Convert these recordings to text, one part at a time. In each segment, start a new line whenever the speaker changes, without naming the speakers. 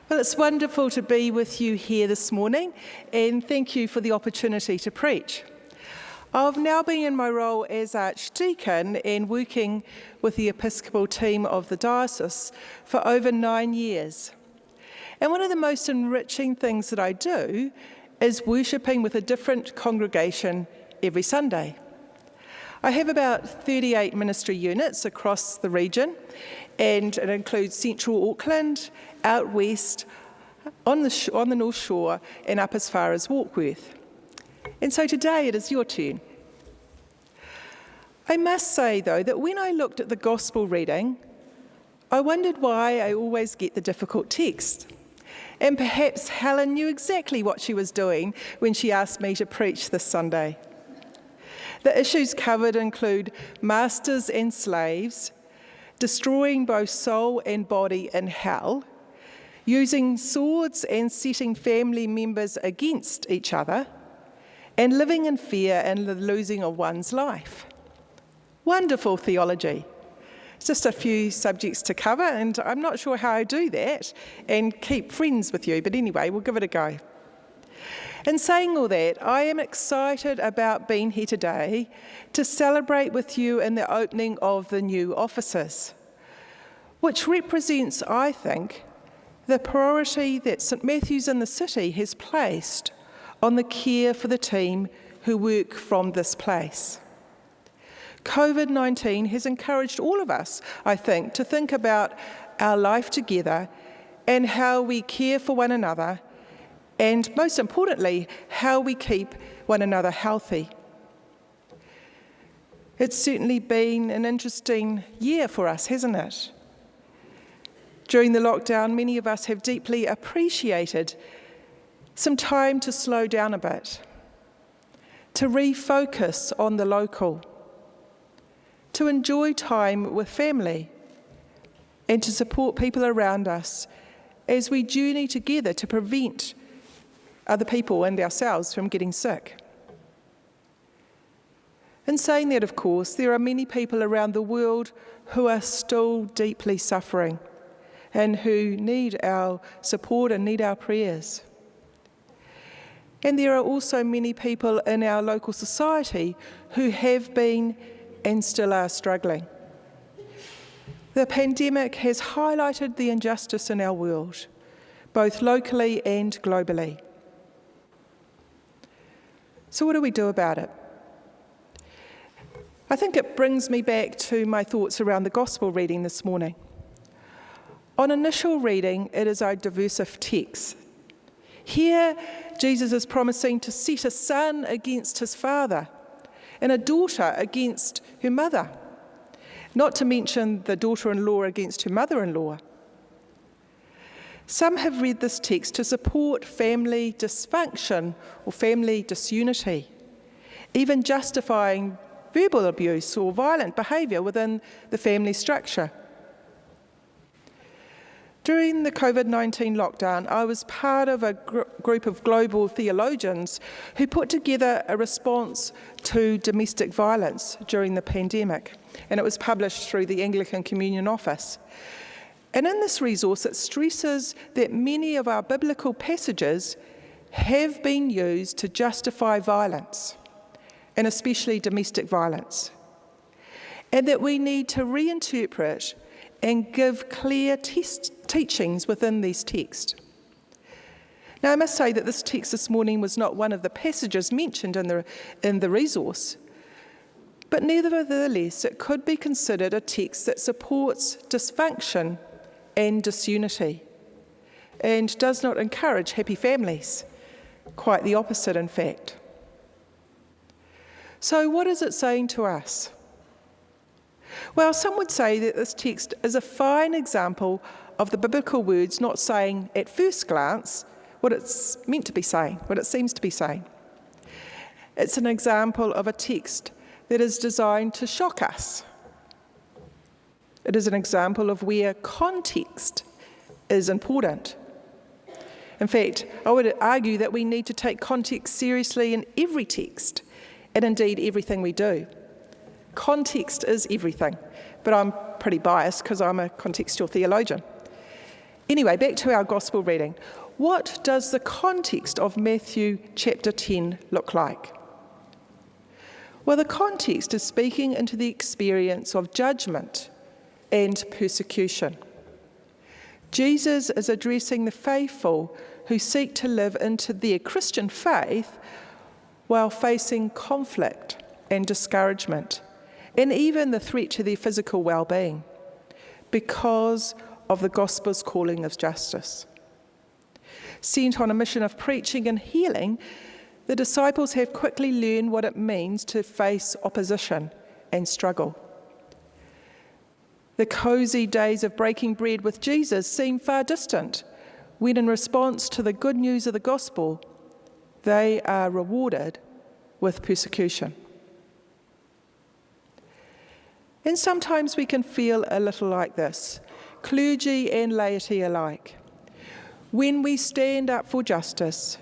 Well, it's wonderful to be with you here this morning, and thank you for the opportunity to preach. I've now been in my role as Archdeacon and working with the Episcopal team of the diocese for over 9 years. And one of the most enriching things that I do is worshipping with a different congregation every Sunday. I have about 38 ministry units across the region, and it includes central Auckland, out west, on the North Shore, and up as far as Warkworth. And so today it is your turn. I must say, though, that when I looked at the Gospel reading, I wondered why I always get the difficult text. And perhaps Helen knew exactly what she was doing when she asked me to preach this Sunday. The issues covered include masters and slaves, destroying both soul and body in hell, using swords and setting family members against each other, and living in fear and the losing of one's life. Wonderful theology. It's just a few subjects to cover, and I'm not sure how I do that and keep friends with you, but anyway, we'll give it a go. In saying all that, I am excited about being here today to celebrate with you in the opening of the new offices, which represents, I think, the priority that St Matthew's in the City has placed on the care for the team who work from this place. COVID-19 has encouraged all of us, I think, to think about our life together and how we care for one another, and most importantly, how we keep one another healthy. It's certainly been an interesting year for us, hasn't it? During the lockdown, many of us have deeply appreciated some time to slow down a bit, to refocus on the local, to enjoy time with family, and to support people around us as we journey together to prevent other people and ourselves from getting sick. In saying that, of course, there are many people around the world who are still deeply suffering and who need our support and need our prayers. And there are also many people in our local society who have been and still are struggling. The pandemic has highlighted the injustice in our world, both locally and globally. So what do we do about it? I think it brings me back to my thoughts around the Gospel reading this morning. On initial reading, it is a diversive text. Here, Jesus is promising to set a son against his father and a daughter against her mother, not to mention the daughter-in-law against her mother-in-law. Some have read this text to support family dysfunction or family disunity, even justifying verbal abuse or violent behaviour within the family structure. During the COVID-19 lockdown, I was part of a group of global theologians who put together a response to domestic violence during the pandemic, and it was published through the Anglican Communion Office. And in this resource, it stresses that many of our biblical passages have been used to justify violence, and especially domestic violence, and that we need to reinterpret and give clear teachings within these texts. Now, I must say that this text this morning was not one of the passages mentioned in the resource, but nevertheless, it could be considered a text that supports dysfunction and disunity, and does not encourage happy families. Quite the opposite, in fact. So what is it saying to us? Well, some would say that this text is a fine example of the biblical words not saying at first glance what it's meant to be saying, what it seems to be saying. It's an example of a text that is designed to shock us. It is an example of where context is important. In fact, I would argue that we need to take context seriously in every text, and indeed everything we do. Context is everything, but I'm pretty biased because I'm a contextual theologian. Anyway, back to our gospel reading. What does the context of Matthew chapter 10 look like? Well, the context is speaking into the experience of judgment and persecution. Jesus is addressing the faithful who seek to live into their Christian faith while facing conflict and discouragement, and even the threat to their physical well-being, because of the gospel's calling of justice. Sent on a mission of preaching and healing, the disciples have quickly learned what it means to face opposition and struggle. The cosy days of breaking bread with Jesus seem far distant, when in response to the good news of the gospel, they are rewarded with persecution. And sometimes we can feel a little like this, clergy and laity alike. When we stand up for justice,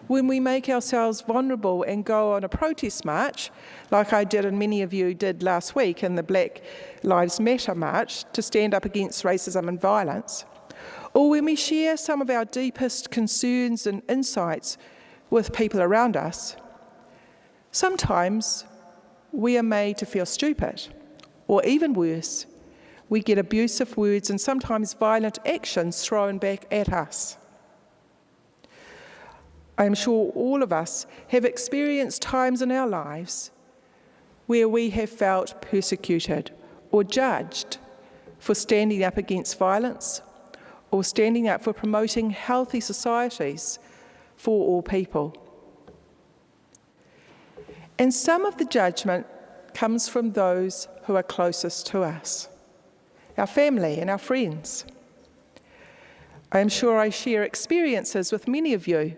when we make ourselves vulnerable and go on a protest march, like I did and many of you did last week in the Black Lives Matter march to stand up against racism and violence, or when we share some of our deepest concerns and insights with people around us, sometimes we are made to feel stupid, or even worse, we get abusive words and sometimes violent actions thrown back at us. I am sure all of us have experienced times in our lives where we have felt persecuted or judged for standing up against violence or standing up for promoting healthy societies for all people. And some of the judgment comes from those who are closest to us, our family and our friends. I am sure I share experiences with many of you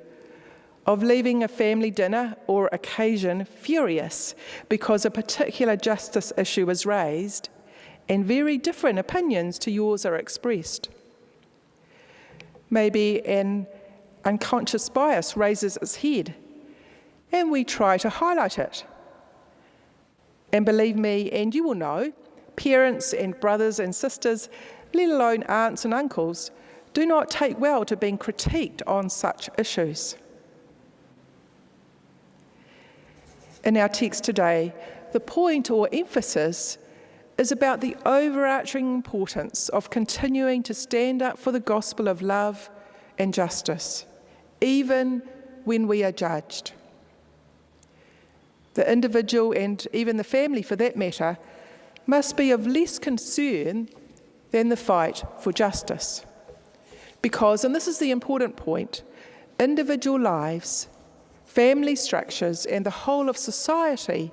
of leaving a family dinner or occasion furious because a particular justice issue is raised and very different opinions to yours are expressed. Maybe an unconscious bias raises its head and we try to highlight it. And believe me, and you will know, parents and brothers and sisters, let alone aunts and uncles, do not take well to being critiqued on such issues. In our text today, the point or emphasis is about the overarching importance of continuing to stand up for the gospel of love and justice, even when we are judged. The individual, and even the family for that matter, must be of less concern than the fight for justice. Because, and this is the important point, individual lives, family structures, and the whole of society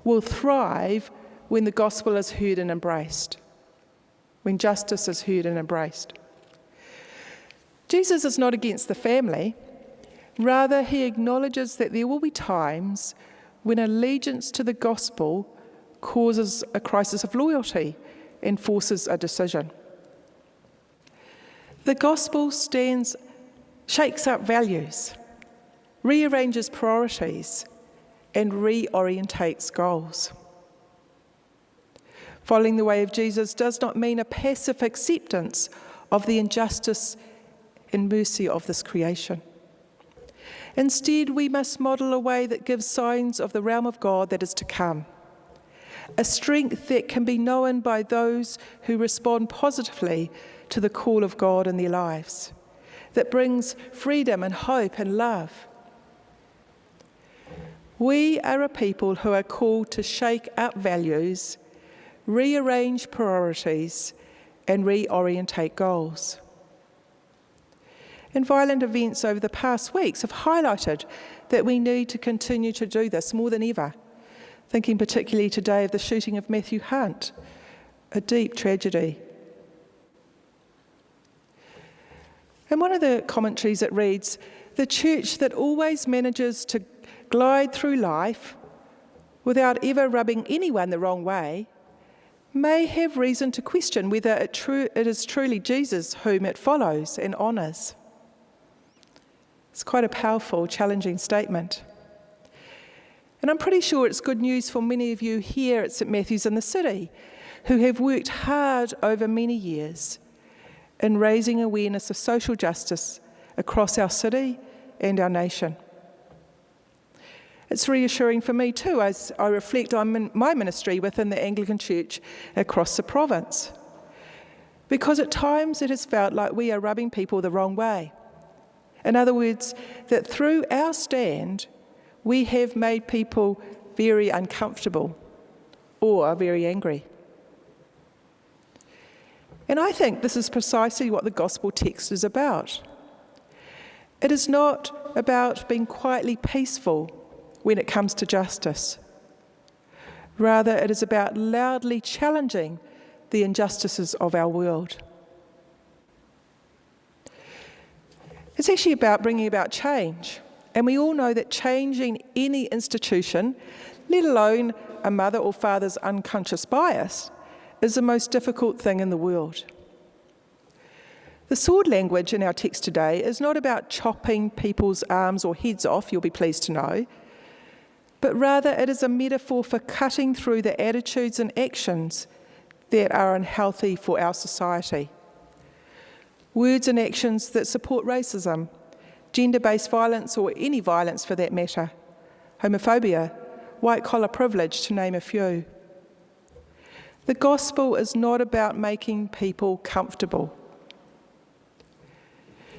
will thrive when the gospel is heard and embraced, when justice is heard and embraced. Jesus is not against the family. Rather, he acknowledges that there will be times when allegiance to the gospel causes a crisis of loyalty and forces a decision. The gospel shakes up values, rearranges priorities, and reorientates goals. Following the way of Jesus does not mean a passive acceptance of the injustice and mercy of this creation. Instead, we must model a way that gives signs of the realm of God that is to come, a strength that can be known by those who respond positively to the call of God in their lives, that brings freedom and hope and love. We are a people who are called to shake up values, rearrange priorities, and reorientate goals. And violent events over the past weeks have highlighted that we need to continue to do this more than ever. Thinking particularly today of the shooting of Matthew Hunt, a deep tragedy. In one of the commentaries it reads, "The church that always manages to glide through life without ever rubbing anyone the wrong way may have reason to question whether it is truly Jesus whom it follows and honours." It's quite a powerful, challenging statement. And I'm pretty sure it's good news for many of you here at St Matthew's in the city who have worked hard over many years in raising awareness of social justice across our city and our nation. It's reassuring for me too as I reflect on my ministry within the Anglican Church across the province, because at times it has felt like we are rubbing people the wrong way. In other words, that through our stand, we have made people very uncomfortable or very angry. And I think this is precisely what the gospel text is about. It is not about being quietly peaceful when it comes to justice. Rather, it is about loudly challenging the injustices of our world. It's actually about bringing about change. And we all know that changing any institution, let alone a mother or father's unconscious bias, is the most difficult thing in the world. The sword language in our text today is not about chopping people's arms or heads off, you'll be pleased to know, but rather it is a metaphor for cutting through the attitudes and actions that are unhealthy for our society. Words and actions that support racism, gender-based violence or any violence for that matter, homophobia, white-collar privilege, to name a few. The gospel is not about making people comfortable.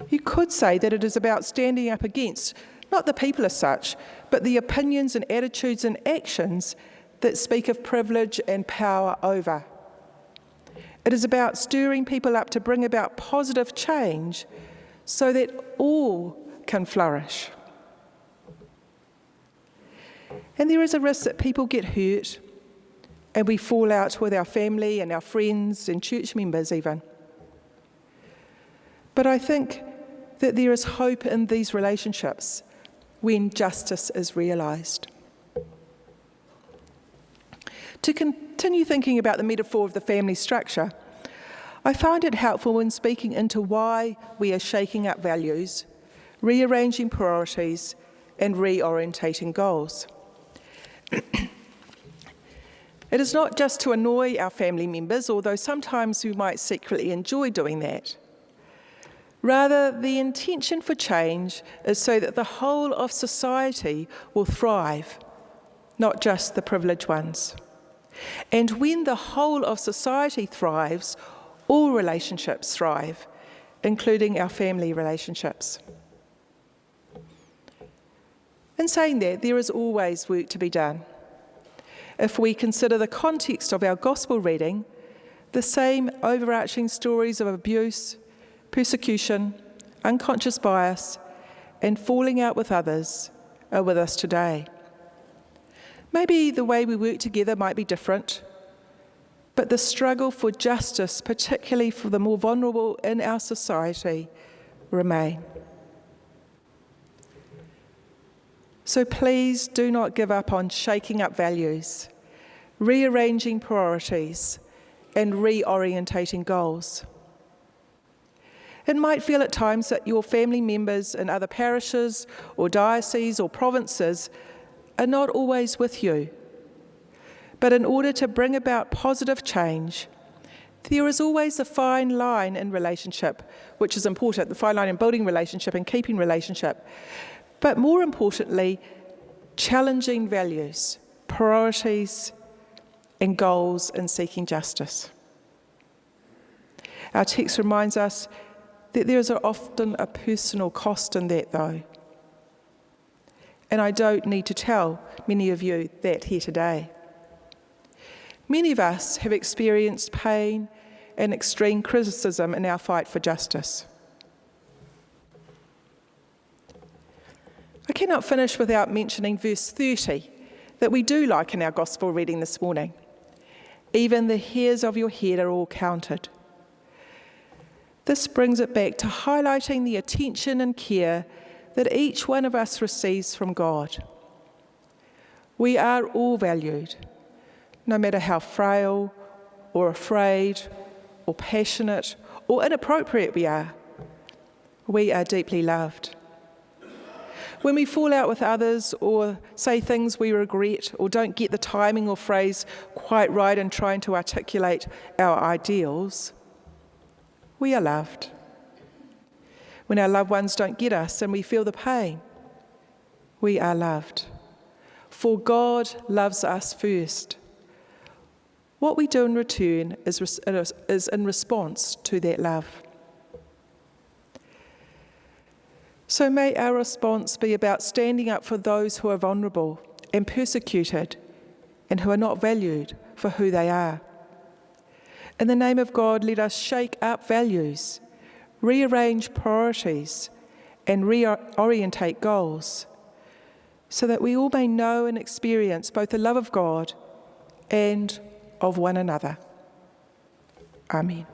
You could say that it is about standing up against, not the people as such, but the opinions and attitudes and actions that speak of privilege and power over. It is about stirring people up to bring about positive change so that all can flourish. And there is a risk that people get hurt and we fall out with our family and our friends and church members even. But I think that there is hope in these relationships when justice is realised. To continue thinking about the metaphor of the family structure, I find it helpful when speaking into why we are shaking up values, rearranging priorities, and reorientating goals. It is not just to annoy our family members, although sometimes we might secretly enjoy doing that. Rather, the intention for change is so that the whole of society will thrive, not just the privileged ones. And when the whole of society thrives, all relationships thrive, including our family relationships. In saying that, there is always work to be done. If we consider the context of our gospel reading, the same overarching stories of abuse, persecution, unconscious bias, and falling out with others are with us today. Maybe the way we work together might be different, but the struggle for justice, particularly for the more vulnerable in our society, remain. So please do not give up on shaking up values, rearranging priorities, and reorientating goals. It might feel at times that your family members in other parishes or dioceses or provinces are not always with you. But in order to bring about positive change, there is always a fine line in relationship, which is important, the fine line in building relationship and keeping relationship. But more importantly, challenging values, priorities, and goals in seeking justice. Our text reminds us that there is often a personal cost in that, though. And I don't need to tell many of you that here today. Many of us have experienced pain and extreme criticism in our fight for justice. I cannot finish without mentioning verse 30 that we do like in our gospel reading this morning. Even the hairs of your head are all counted. This brings it back to highlighting the attention and care that each one of us receives from God. We are all valued, no matter how frail or afraid or passionate or inappropriate we are. We are deeply loved. When we fall out with others or say things we regret or don't get the timing or phrase quite right in trying to articulate our ideals, we are loved. When our loved ones don't get us and we feel the pain, we are loved. For God loves us first. What we do in return is in response to that love. So may our response be about standing up for those who are vulnerable and persecuted and who are not valued for who they are. In the name of God, let us shake up values, rearrange priorities, and reorientate goals, so that we all may know and experience both the love of God and of one another. Amen.